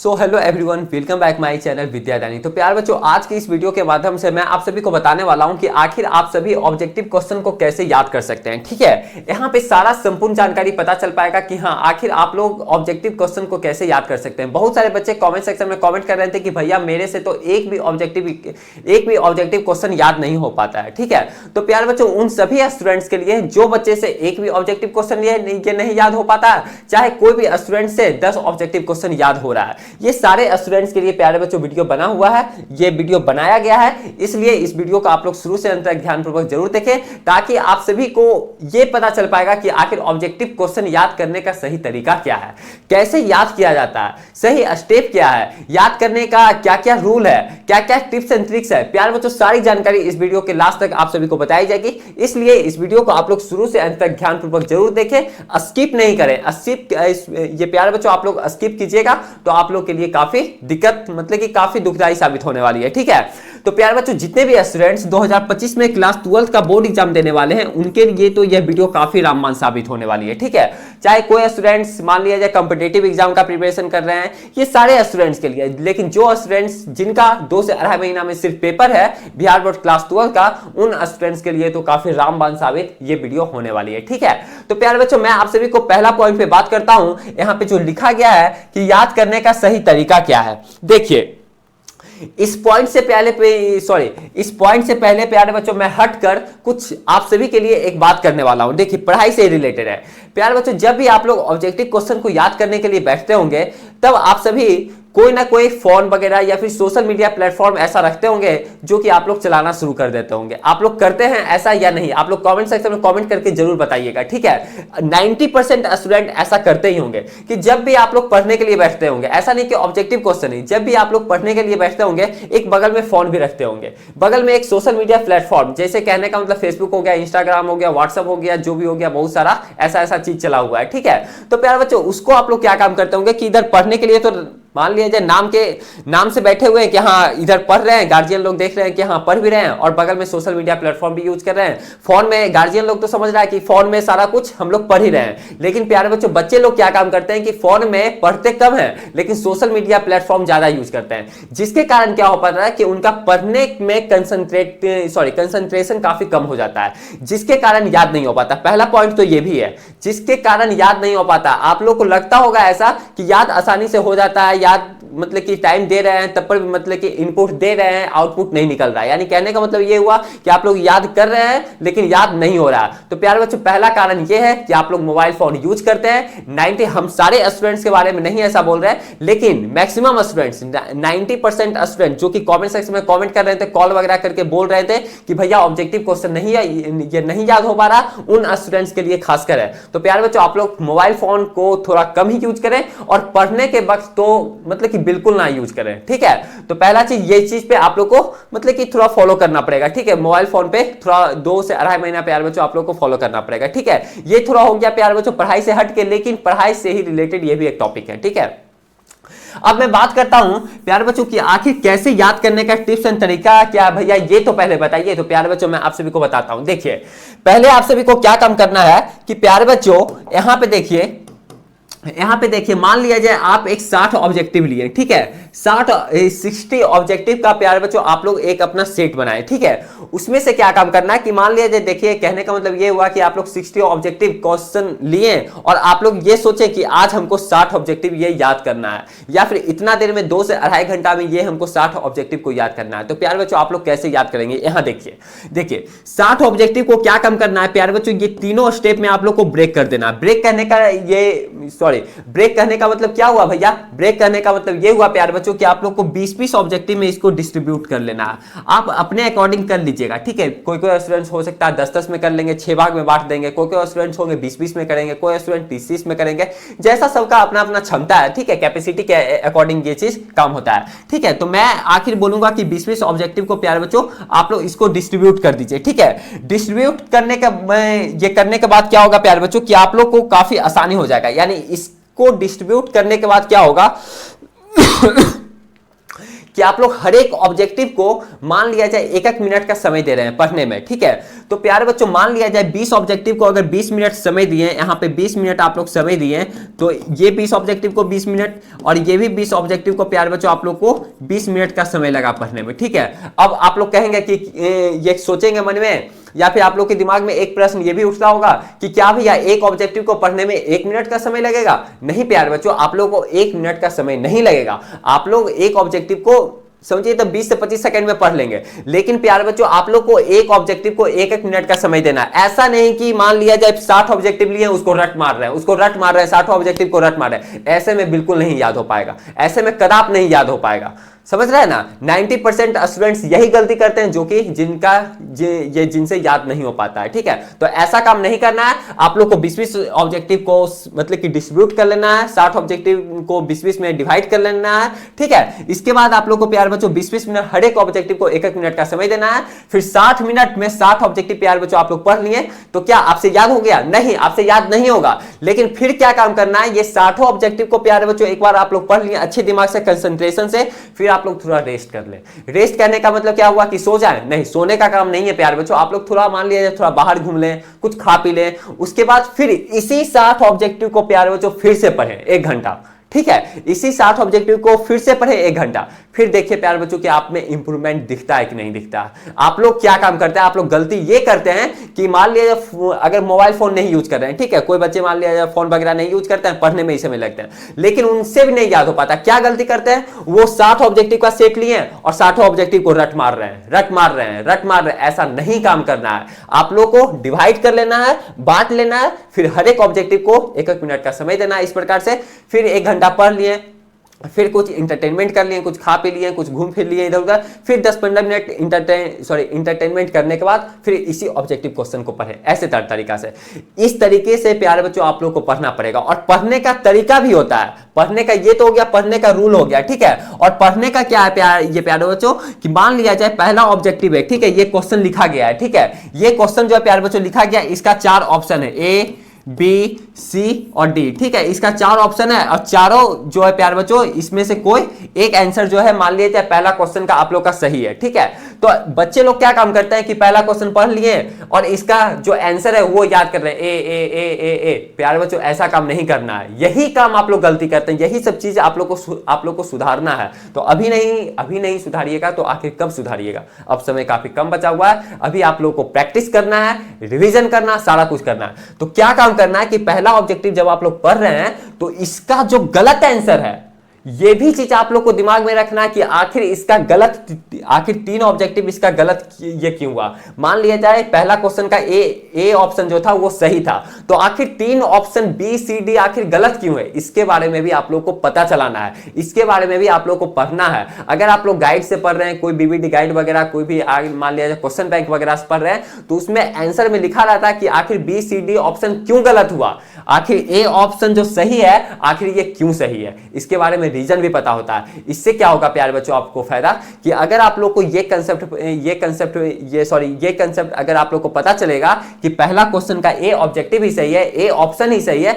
So hello everyone, welcome back my channel Vidyadani. तो प्यार बच्चों, आज की इस वीडियो के माध्यम से मैं आप सभी को बताने वाला हूं कि आखिर आप सभी ऑब्जेक्टिव क्वेश्चन को कैसे याद कर सकते हैं। ठीक है, यहां पे सारा संपूर्ण जानकारी पता चल पाएगा कि हाँ आखिर आप लोग ऑब्जेक्टिव क्वेश्चन को कैसे याद कर सकते हैं। बहुत सारे बच्चे कॉमेंट सेक्शन में कॉमेंट कर रहे थे कि भैया मेरे से तो एक भी ऑब्जेक्टिव क्वेश्चन याद नहीं हो पाता है। ठीक है, तो प्यार बच्चों, उन सभी स्टूडेंट्स के लिए जो बच्चे से एक भी ऑब्जेक्टिव क्वेश्चन ये नहीं याद हो पाता, चाहे कोई भी स्टूडेंट से 10 ऑब्जेक्टिव क्वेश्चन याद हो रहा है, ये सारे स्टूडेंट्स के लिए प्यारे बच्चों वीडियो बना हुआ है। ये वीडियो बनाया गया है, इसलिए इस वीडियो को आप लोग शुरू से अंत तक ध्यानपूर्वक जरूर देखें, ताकि आप सभी को ये पता चल पाएगा कि आखिर ऑब्जेक्टिव क्वेश्चन याद करने का सही तरीका क्या है, कैसे याद किया जाता है, सही स्टेप क्या है, याद करने का क्या क्या रूल है, क्या क्या टिप्स एंड ट्रिक्स है। प्यारे बच्चों, सारी जानकारी इस वीडियो के लास्ट तक आप सभी को बताई जाएगी, इसलिए इस वीडियो को आप लोग शुरू से अंत तक ध्यानपूर्वक जरूर देखें, स्किप नहीं करें। ये प्यारे बच्चों, आप लोग स्किप कीजिएगा तो आप लोग के लिए काफी दिक्कत, मतलब कि काफी दुखदाई साबित होने वाली है। ठीक है, तो प्यारे बच्चों, जितने भी स्टूडेंट्स 2025 में क्लास 12 का बोर्ड एग्जाम देने वाले हैं, उनके लिए तो यह वीडियो काफी रामबाण साबित होने वाली है। ठीक है, चाहे कोई स्टूडेंट्स मान लिया जाए कॉम्पिटिटिव एग्जाम का प्रिपरेशन कर रहे हैं, ये सारे स्टूडेंट्स के लिए, लेकिन जो स्टूडेंट्स जिनका 2 से अढ़ाई महीना में सिर्फ पेपर है बिहार बोर्ड क्लास 12 का, उन स्टूडेंट्स के लिए तो काफी रामबाण साबित ये वीडियो होने वाली है। ठीक है, तो प्यारे बच्चों, मैं आप सभी को पहला पॉइंट पे बात करता हूं। यहां पे जो लिखा गया है कि याद करने का सही तरीका क्या है, देखिए इस पॉइंट से पहले प्यारे बच्चों, मैं हटकर कुछ आप सभी के लिए एक बात करने वाला हूं। देखिए, पढ़ाई से रिलेटेड है। प्यारे बच्चों, जब भी आप लोग ऑब्जेक्टिव क्वेश्चन को याद करने के लिए बैठते होंगे, तब आप सभी कोई ना कोई फोन वगैरह या फिर सोशल मीडिया प्लेटफॉर्म ऐसा रखते होंगे जो कि आप लोग चलाना शुरू कर देते होंगे। आप लोग करते हैं ऐसा या नहीं, आप लोग कमेंट सेक्शन में कमेंट करके जरूर बताइएगा। ठीक है, 90% स्टूडेंट ऐसा करते ही होंगे कि जब भी आप लोग पढ़ने के लिए बैठते होंगे, ऐसा नहीं कि ऑब्जेक्टिव क्वेश्चन नहीं, जब भी आप लोग पढ़ने के लिए बैठते होंगे, एक बगल में फोन भी रखते होंगे, बगल में एक सोशल मीडिया प्लेटफॉर्म, जैसे कहने का मतलब फेसबुक हो गया, इंस्टाग्राम हो गया, व्हाट्सएप हो गया, जो भी हो गया, बहुत सारा ऐसा चीज चला हुआ है। ठीक है, तो प्यारे बच्चों, उसको आप लोग क्या काम करते होंगे कि इधर पढ़ने के लिए तो मान लिया जाए नाम से बैठे हुए हैं कि हाँ इधर पढ़ रहे हैं, गार्जियन लोग देख रहे हैं कि हाँ पढ़ भी रहे हैं, और बगल में सोशल मीडिया प्लेटफॉर्म भी यूज कर रहे हैं। फोन में गार्जियन लोग तो समझ रहा है कि फोन में सारा कुछ हम लोग पढ़ ही रहे हैं, लेकिन प्यारे बच्चों, बच्चे लोग क्या काम करते हैं कि फोन में पढ़ते कम है, लेकिन सोशल मीडिया प्लेटफॉर्म ज्यादा यूज करते हैं, जिसके कारण क्या हो पाता है कि उनका पढ़ने में कंसंट्रेशन काफी कम हो जाता है, जिसके कारण याद नहीं हो पाता। पहला पॉइंट तो ये भी है, जिसके कारण याद नहीं हो पाता। आप लोग को लगता होगा ऐसा कि याद आसानी से हो जाता है, याद मतलब कि टाइम दे रहे हैं तब पर मतलब कि इनपुट दे रहे हैं, आउटपुट नहीं निकल रहा है। यानी कहने का मतलब ये हुआ कि आप लोग याद कर रहे हैं लेकिन याद नहीं हो रहा। तो प्यारे बच्चों, पहला कारण ये है कि आप लोग मोबाइल फोन यूज करते हैं। हम सारे स्टूडेंट्स के बारे में नहीं ऐसा बोल रहे हैं, लेकिन मैक्सिमम स्टूडेंट्स, 90% स्टूडेंट जो कि कमेंट सेक्शन में कमेंट कर रहे थे, कॉल वगैरह करके बोल रहे थे कि भैया ऑब्जेक्टिव क्वेश्चन नहीं है, ये नहीं याद हो पा रहा, उन स्टूडेंट्स के लिए खासकर है। तो प्यारे बच्चों, आप लोग मोबाइल फोन को थोड़ा कम ही यूज करें, और पढ़ने के वक्त तो मतलब कि बिल्कुल ना यूज करें। ठीक है, तो पहला चीज ये चीज पे आप लोग को मतलब कि थोड़ा फॉलो करना पड़ेगा। ठीक है, मोबाइल फोन पे थोड़ा 2 से अढ़ाई महीना प्यारे बच्चों आप लोग को फॉलो करना पड़ेगा। ठीक है, ये थोड़ा हो गया प्यारे बच्चों पढ़ाई से हट के, लेकिन पढ़ाई से ही रिलेटेड ये भी एक टॉपिक है। ठीक है, अब मैं बात करता हूं प्यारे बच्चों कि आखिर कैसे याद करने का टिप्स एंड तरीका क्या भैया, ये तो पहले बताइए। तो प्यारे बच्चों, मैं आप सभी को बताता हूं। देखिए, पहले आप सभी को क्या काम करना है कि प्यारे बच्चों यहां पे देखिए, मान लिया जाए आप एक 60 ऑब्जेक्टिव लिए। ठीक है, 60 ऑब्जेक्टिव का प्यारे बच्चों आप लोग एक अपना सेट बनाए। ठीक है, उसमें से क्या काम करना है कि मान लिया जाए, देखिए कहने का मतलब ये हुआ कि आप लोग 60 ऑब्जेक्टिव क्वेश्चन लिए, और आप लोग ये सोचे कि आज हमको 60 ऑब्जेक्टिव ये याद करना है, या फिर इतना देर में 2 से अढ़ाई घंटा में ये हमको 60 ऑब्जेक्टिव को याद करना है। तो प्यारे बच्चों, आप लोग कैसे याद करेंगे, यहां देखिए 60 ऑब्जेक्टिव को क्या काम करना है प्यारे बच्चों, ये तीनों स्टेप में आप लोग को ब्रेक कर देना। ब्रेक करने का मतलब क्या हुआ भैया, ब्रेक करने का मतलब ये हुआ प्यारे बच्चों कि आप लोग को 20-20 ऑब्जेक्टिव में इसको डिस्ट्रीब्यूट कर लेना है। आप अपने अकॉर्डिंग कर लीजिएगा। ठीक है, कोई स्टूडेंट्स हो सकता है 10-10 में कर लेंगे, 6 भाग में बांट देंगे, कोई स्टूडेंट्स होंगे 20-20 में करेंगे, कोई स्टूडेंट 30-30 में करेंगे, जैसा सबका अपना अपना क्षमता है। ठीक है, कैपेसिटी के अकॉर्डिंग ये चीज काम होता है। ठीक है, तो मैं आखिर बोलूंगा कि 20-20 ऑब्जेक्टिव को प्यारे बच्चों आप लोग इसको डिस्ट्रीब्यूट कर दीजिए। ठीक है, डिस्ट्रीब्यूट करने के बाद क्या होगा प्यारे बच्चों कि आप लोग को काफी आसानी हो जाएगा। यानी इसको डिस्ट्रीब्यूट करने के बाद क्या होगा कि आप लोग हर एक ऑब्जेक्टिव को मान लिया जाए 1-1 मिनट का समय दे रहे हैं पढ़ने में, ठीक है। तो प्यारे बच्चों मान लिया जाए 20 ऑब्जेक्टिव को अगर 20 मिनट समय दिए, यहाँ पे 20 मिनट आप लोग समय दिए, तो ये 20 ऑब्जेक्टिव को 20 मिनट और ये भी 20 ऑब्जेक्टिव को प्यारे बच्चों आप लोग को 20 मिनट का समय लगा पढ़ने में, ठीक है। अब आप लोग कहेंगे कि ये सोचेंगे मन में, या फिर आप लोग के दिमाग में एक प्रश्न ये भी उठता होगा कि क्या भैया एक ऑब्जेक्टिव को पढ़ने में 1 मिनट का समय लगेगा? नहीं प्यारे बच्चों, आप लोगों को 1 मिनट का समय नहीं लगेगा। आप लोग एक ऑब्जेक्टिव को समझिए तो 20 से 25 सेकंड में पढ़ लेंगे, लेकिन प्यारे बच्चों आप लोग को एक ऑब्जेक्टिव को 1-1 मिनट का समय देना है। ऐसा नहीं कि मान लिया जाए 60 ऑब्जेक्टिव लिए उसको रट मार रहे हैं 60 ऑब्जेक्टिव को रट मार रहे हैं, ऐसे में बिल्कुल नहीं याद हो पाएगा, ऐसे में कदाप नहीं याद हो पाएगा। समझ रहे हैं ना? 90% स्टूडेंट्स यही गलती करते हैं जो कि जिनसे याद नहीं हो पाता है, ठीक है। तो ऐसा काम नहीं करना है। आप लोग को 20-20 ऑब्जेक्टिव को मतलब कि डिस्ट्रीब्यूट कर लेना है, 60 ऑब्जेक्टिव को 20-20 में डिवाइड कर लेना है, ठीक है। इसके बाद आप लोग को प्यारे बच्चों 20-20 मिनट हर एक ऑब्जेक्टिव को 1-1 मिनट का समय देना है। फिर 60 मिनट में 60 ऑब्जेक्टिव प्यारे बच्चों आप लोग पढ़ लिए, तो क्या आपसे याद हो गया? नहीं, आपसे याद नहीं होगा। लेकिन फिर क्या काम करना है, ये 60 ऑब्जेक्टिव को प्यारे बच्चों एक बार आप लोग पढ़ लिए अच्छे दिमाग से, कंसंट्रेशन से, फिर आप लोग थोड़ा रेस्ट कर ले। रेस्ट करने का मतलब क्या हुआ कि सो जाए? नहीं, सोने का काम नहीं है प्यारे बच्चों। आप लोग थोड़ा मान लिया थोड़ा बाहर घूम लें, कुछ खा पी लें, उसके बाद फिर इसी 60 ऑब्जेक्टिव को प्यारे बच्चों फिर से पढ़ें 1 घंटा, ठीक है। इसी 60 ऑब्जेक्टिव को फिर से पढ़े 1 घंटा, फिर देखिए प्यारे बच्चों कि आप में इंप्रूवमेंट दिखता है कि नहीं दिखता। आप लोग क्या काम करते हैं, आप लोग गलती ये करते हैं कि मान लिया अगर मोबाइल फोन नहीं यूज कर रहे हैं, ठीक है, कोई बच्चे मान लिया फोन वगैरह नहीं यूज करते हैं, पढ़ने में ही समय लगते हैं, लेकिन उनसे भी नहीं याद हो पाता। क्या गलती करते हैं, वो 60 ऑब्जेक्टिव का सेट लिए और 60 ऑब्जेक्टिव को रट मार रहे हैं। ऐसा नहीं काम करना है। आप लोग को डिवाइड कर लेना है, बांट लेना है, फिर हर एक ऑब्जेक्टिव को 1-1 मिनट का समय देना है। इस प्रकार से फिर 1 घंटा पढ़ लिए, फिर कुछ इंटरटेनमेंट कर लिए, कुछ खा पी लिए, कुछ घूम फिर लिए इधर उधर, फिर 10-15 मिनट इंटरटेनमेंट करने के बाद फिर इसी ऑब्जेक्टिव क्वेश्चन को पढ़े। ऐसे तरीका से, इस तरीके से प्यारे बच्चों आप लोग को पढ़ना पड़ेगा। और पढ़ने का तरीका भी होता है, पढ़ने का ये तो हो गया, पढ़ने का रूल हो गया, ठीक है। और पढ़ने का क्या है ये प्यारे बच्चों कि मान लिया जाए पहला ऑब्जेक्टिव है, ठीक है, ये क्वेश्चन लिखा गया है, ठीक है। ये क्वेश्चन जो है प्यारे बच्चों लिखा गया, इसका 4 ऑप्शन है, ए, बी, सी और डी, ठीक है। इसका 4 ऑप्शन है और चारों जो है प्यारे बच्चों इसमें से कोई एक आंसर जो है मान लीजिए पहला क्वेश्चन का आप लोग का सही है, ठीक है। तो बच्चे लोग क्या काम करते हैं कि पहला क्वेश्चन पढ़ लिए और इसका जो आंसर है वो याद कर रहे हैं, ए ए ए ए ए। प्यारे बच्चों ऐसा काम नहीं करना है, यही काम आप लोग गलती करते हैं, यही सब चीज आप लोग को सुधारना है। तो अभी नहीं सुधारिएगा तो आखिर कब सुधारिएगा? अब समय काफी कम बचा हुआ है, अभी आप लोग को प्रैक्टिस करना है, रिविजन करना, सारा कुछ करना है। तो क्या काम करना है कि पहला ऑब्जेक्टिव जब आप लोग पढ़ रहे हैं तो इसका जो गलत आंसर है ये भी चीज आप लोग को दिमाग में रखना है कि आखिर इसका गलत, आखिर 3 ऑब्जेक्टिव इसका गलत ये क्यों हुआ। मान लिया जाए पहला क्वेश्चन का ए ऑप्शन जो था वो सही था, तो आखिर 3 ऑप्शन बी सी डी आखिर गलत क्यों है, इसके बारे में भी आप लोग को पता चलाना है, इसके बारे में भी आप लोग को पढ़ना है। अगर आप लोग गाइड से पढ़ रहे हैं, कोई बीबीडी गाइड वगैरह, कोई भी मान लिया जाए क्वेश्चन बैंक वगैरह से पढ़ रहे हैं, तो उसमें आंसर में लिखा रहता है कि आखिर बी सी डी ऑप्शन क्यों गलत हुआ, आखिर ए ऑप्शन जो सही है आखिर ये क्यों सही है, इसके बारे में रीजन भी पता होता है। इससे क्या होगा प्यारे बच्चों आपको फायदा कि अगर आप लोग को ये कंसेप्ट अगर आप लोग को पता चलेगा कि पहला क्वेश्चन का ए ऑब्जेक्टिव ही सही है, ए ऑप्शन ही सही है,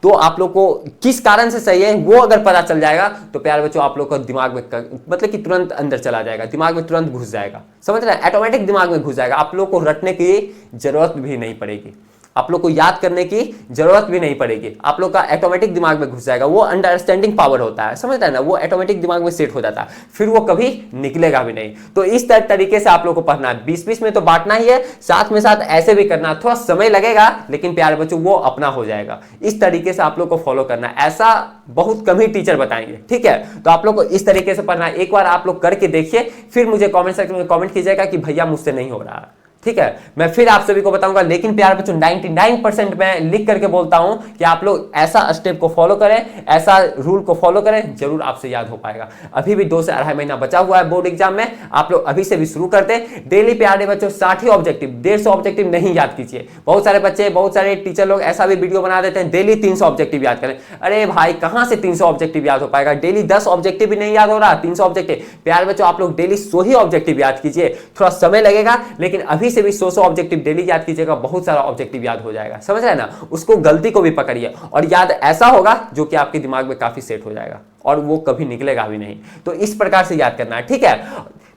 तो आप लोग को किस कारण से सही है वो अगर पता चल जाएगा तो प्यारे बच्चों आप लोग को दिमाग में मतलब कि तुरंत अंदर चला जाएगा, दिमाग में तुरंत घुस जाएगा, समझ रहे हैं, ऑटोमेटिक दिमाग में घुस जाएगा। आप लोग को रटने की जरूरत भी नहीं पड़ेगी, आप लोग को याद करने की जरूरत भी नहीं पड़ेगी, आप लोग का ऑटोमेटिक दिमाग में घुस जाएगा। वो अंडरस्टैंडिंग पावर होता है, समझता है ना, वो ऑटोमेटिक दिमाग में सेट हो जाता है, फिर वो कभी निकलेगा भी नहीं। तो इस तरीके से आप लोग को पढ़ना है, 20-20 में तो बांटना ही है, साथ में साथ ऐसे भी करना है, थोड़ा समय लगेगा लेकिन प्यारे बच्चों वो अपना हो जाएगा। इस तरीके से आप लोग को फॉलो करना है, ऐसा बहुत कम ही टीचर बताएंगे, ठीक है। तो आप लोग को इस तरीके से पढ़ना है, एक बार आप लोग करके देखिए, फिर मुझे कॉमेंट सेक्शन में कॉमेंट कीजिएगा कि भैया मुझसे नहीं हो रहा है, ठीक है। मैं फिर आप सभी को बताऊंगा, लेकिन प्यारे बच्चों 99% मैं लिख करके बोलता हूं कि आप लोग ऐसा स्टेप को फॉलो करें, ऐसा रूल को फॉलो करें, जरूर आपसे याद हो पाएगा। अभी भी 2 से 2.5 महीना बचा हुआ है बोर्ड एग्जाम में, आप लोग अभी से भी शुरू करते। डेली प्यारे बच्चों 60 ऑब्जेक्टिव, 150 ऑब्जेक्टिव नहीं याद कीजिए। बहुत सारे बच्चे, बहुत सारे टीचर लोग ऐसा भी वीडियो बना देते हैं डेली 300 ऑब्जेक्टिव याद करें। अरे भाई कहां से 300 ऑब्जेक्टिव याद हो पाएगा, डेली 10 ऑब्जेक्टिव भी नहीं याद हो रहा, 300 ऑब्जेक्टिव। प्यारे बच्चों आप लोग डेली 100 ही ऑब्जेक्टिव याद कीजिए, थोड़ा समय लगेगा लेकिन अभी से भी 100 ऑब्जेक्टिव डेली याद कीजिएगा, बहुत सारा ऑब्जेक्टिव याद हो जाएगा, समझ रहे हैं ना। उसको गलती को भी पकड़िए और याद ऐसा होगा जो कि आपके दिमाग में काफी सेट हो जाएगा और वो कभी निकलेगा भी नहीं। तो इस प्रकार से याद करना है, ठीक है।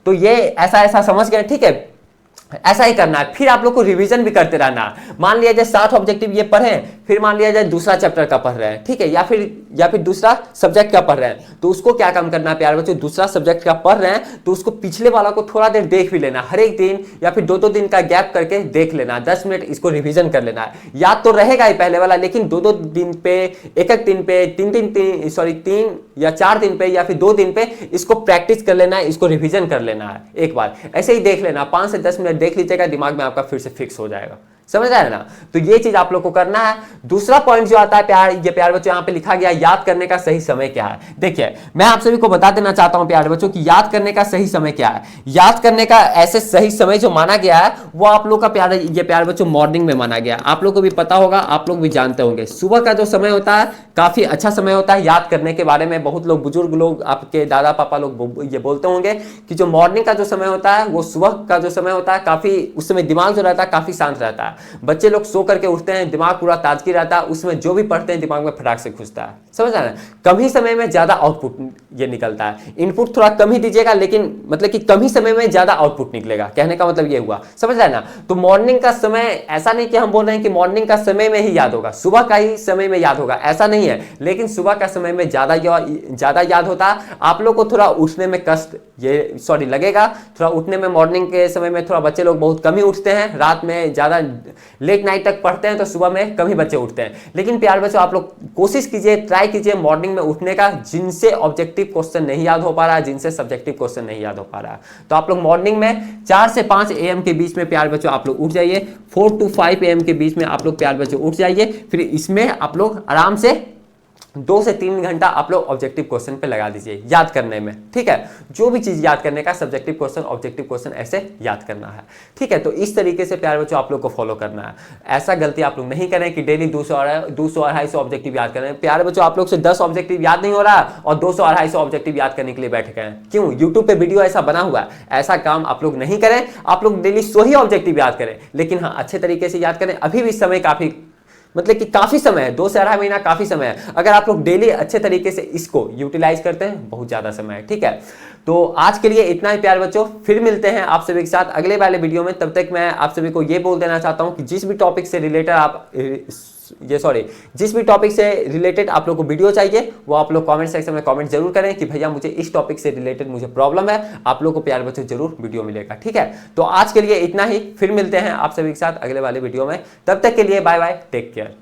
तो ये ऐसा ऐसा समझ गए, ठीक है, ऐसा ही करना है। फिर आप लोग को रिवीजन भी करते रहना है। मान लिया जाए 7 ऑब्जेक्टिव ये पढ़े, फिर मान लिया जाए दूसरा चैप्टर का पढ़ रहे हैं, ठीक है, या फिर दूसरा सब्जेक्ट का पढ़ रहे हैं, तो उसको क्या काम करना है प्यारे बच्चों, दूसरा सब्जेक्ट का पढ़ रहे हैं तो उसको पिछले वाला को थोड़ा देर देख भी लेना, हर एक दिन या फिर 2-2 दिन का गैप करके देख लेना, 10 मिनट इसको रिवीजन कर लेना है। याद तो रहेगा ही पहले वाला, लेकिन 2-2 दिन पे, एक दिन पे, 3 या 4 दिन पे या फिर 2 दिन पे इसको प्रैक्टिस कर लेना है, इसको रिवीजन कर लेना है एक बार, ऐसे ही देख लेना, 5 से 10 मिनट देख लीजिएगा, दिमाग में आपका फिर से फिक्स हो जाएगा, समझ रहे हैं ना। तो ये चीज आप लोग को करना है। दूसरा पॉइंट जो आता है ये प्यारे बच्चों यहाँ पे लिखा गया, याद करने का सही समय क्या है। देखिए मैं आप सभी को बता देना चाहता हूं प्यारे बच्चों कि याद करने का सही समय क्या है। याद करने का ऐसे सही समय जो माना गया है वो आप लोग का प्यारे बच्चों मॉर्निंग में माना गया। आप लोग को भी पता होगा, आप लोग भी जानते होंगे, सुबह का जो समय होता है काफी अच्छा समय होता है याद करने के बारे में। बहुत लोग, बुजुर्ग लोग, आपके दादा पापा लोग ये बोलते होंगे कि जो मॉर्निंग का जो समय होता है वो सुबह का जो समय होता है, काफी उस समय दिमाग जो रहता है काफी शांत रहता है। बच्चे लोग सो करके उठते हैं, दिमाग पूरा ताजगी रहता है, उसमें जो भी पढ़ते हैं दिमाग में फटाक से घुसता है, समझ रहे हैं। कम ही समय में ज्यादा आउटपुट ये निकलता है। इनपुट थोड़ा कम ही दीजिएगा, लेकिन मतलब कि कम ही समय में ज्यादा आउटपुट निकलेगा, कहने का मतलब ये हुआ, समझ रहे हैं ना। तो मॉर्निंग का समय, ऐसा नहीं कि हम बोल रहे हैं कि मॉर्निंग का समय में ही याद होगा, सुबह का ही समय में याद होगा, ऐसा नहीं है, लेकिन सुबह का समय में ज्यादा याद होता है। आप लोग को थोड़ा उठने में कष्ट लगेगा, थोड़ा उठने में, मॉर्निंग के समय में थोड़ा बच्चे लोग बहुत कम ही उठते हैं, रात में ज्यादा लेट नाइट तक पढ़ते हैं तो सुबह में कम ही बच्चे उठते हैं। लेकिन प्यारे बच्चों आप लोग कोशिश कीजिए, ट्राई कीजिए मॉर्निंग में उठने का, जिनसे ऑब्जेक्टिव क्वेश्चन नहीं याद हो पा रहा है, जिनसे सब्जेक्टिव क्वेश्चन नहीं याद हो पा रहा है, तो आप लोग मॉर्निंग में 4 से 5 AM के बीच में प्यारे बच्चों आप लोग उठ जाइए। 4 to 5 AM के बीच में आप लोग प्यारे बच्चों उठ जाइए। फिर इसमें आप लोग आराम से 2 से 3 घंटा आप लोग ऑब्जेक्टिव क्वेश्चन पे लगा दीजिए याद करने में, ठीक है। जो भी चीज याद करने का, सब्जेक्टिव क्वेश्चन, ऑब्जेक्टिव क्वेश्चन, ऐसे याद करना है, ठीक है। तो इस तरीके से प्यारे बच्चों आप लोग को फॉलो करना है। ऐसा गलती आप लोग नहीं करें कि डेली 200-250 ऑब्जेक्टिव याद करें। प्यारे बच्चों आप लोग से 10 ऑब्जेक्टिव याद नहीं हो रहा और 200-250 ऑब्जेक्टिव याद करने के लिए बैठ गए। क्यों? यूट्यूब पे वीडियो ऐसा बना हुआ है। ऐसा काम आप लोग नहीं करें। आप लोग डेली 100 ही ऑब्जेक्टिव याद करें, लेकिन हाँ अच्छे तरीके से याद करें। अभी भी समय काफी, मतलब कि काफी समय है, 2 से 2.5 महीना काफी समय है। अगर आप लोग डेली अच्छे तरीके से इसको यूटिलाइज करते हैं, बहुत ज्यादा समय है, ठीक है। तो आज के लिए इतना ही प्यारे बच्चों, फिर मिलते हैं आप सभी के साथ अगले वाले वीडियो में। तब तक मैं आप सभी को ये बोल देना चाहता हूं कि जिस भी टॉपिक से रिलेटेड आप लोग को वीडियो चाहिए, वो आप लोग कमेंट सेक्शन में कमेंट जरूर करें कि भैया मुझे इस टॉपिक से रिलेटेड मुझे प्रॉब्लम है। आप लोग को प्यारे बच्चों जरूर वीडियो मिलेगा, ठीक है। तो आज के लिए इतना ही, फिर मिलते हैं आप सभी के साथ अगले वाले वीडियो में। तब तक के लिए बाय बाय, टेक केयर।